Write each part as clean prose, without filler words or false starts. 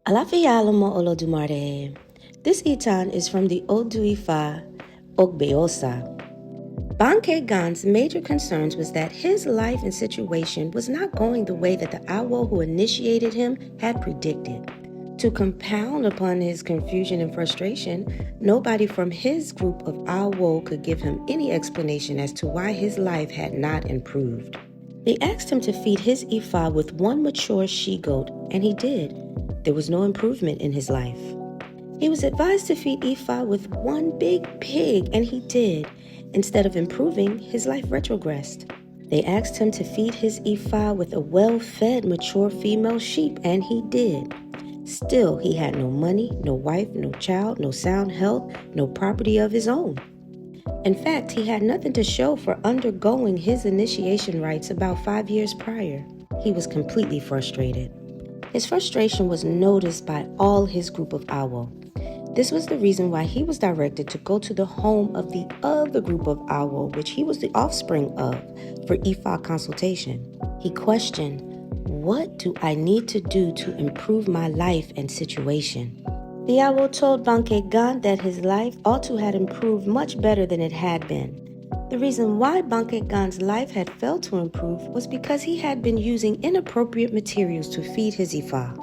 Alafiyalo mo Olodumare. This Itan is from the Odu Ifa Ogbeosa. Banke Gan's major concerns was that his life and situation was not going the way that the Awo who initiated him had predicted. To compound upon his confusion and frustration, nobody from his group of Awo could give him any explanation as to why his life had not improved. They asked him to feed his Ifa with one mature she-goat, and he did. There was no improvement in his life. He was advised to feed Ifa with one big pig, and he did. Instead of improving, his life retrogressed. They asked him to feed his Ifa with a well-fed mature female sheep, and he did. Still, he had no money, no wife, no child, no sound health, no property of his own. In fact, he had nothing to show for undergoing his initiation rites about 5 years prior. He was completely frustrated. His frustration was noticed by all his group of Awo. This was the reason why he was directed to go to the home of the other group of Awo, which he was the offspring of, for Ifa consultation. He questioned, "What do I need to do to improve my life and situation?" The Awo told Banke Gan that his life ought to have improved much better than it had been. The reason why Banke Gan's life had failed to improve was because he had been using inappropriate materials to feed his Ifa.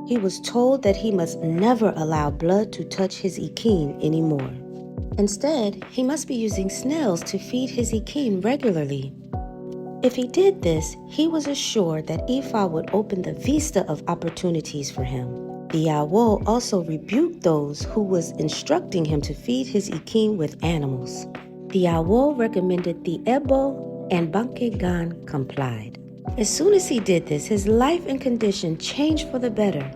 He was told that he must never allow blood to touch his Ikin anymore. Instead, he must be using snails to feed his Ikin regularly. If he did this, he was assured that Ifa would open the vista of opportunities for him. The Awo also rebuked those who was instructing him to feed his Ikin with animals. The Awo recommended the Ebo, and Banke Gan complied. As soon as he did this, his life and condition changed for the better.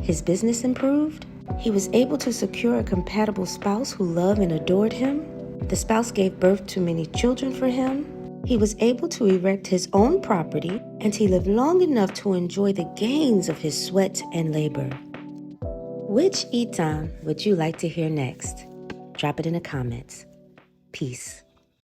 His business improved. He was able to secure a compatible spouse who loved and adored him. The spouse gave birth to many children for him. He was able to erect his own property, and he lived long enough to enjoy the gains of his sweat and labor. Which Itan would you like to hear next? Drop it in the comments. Peace.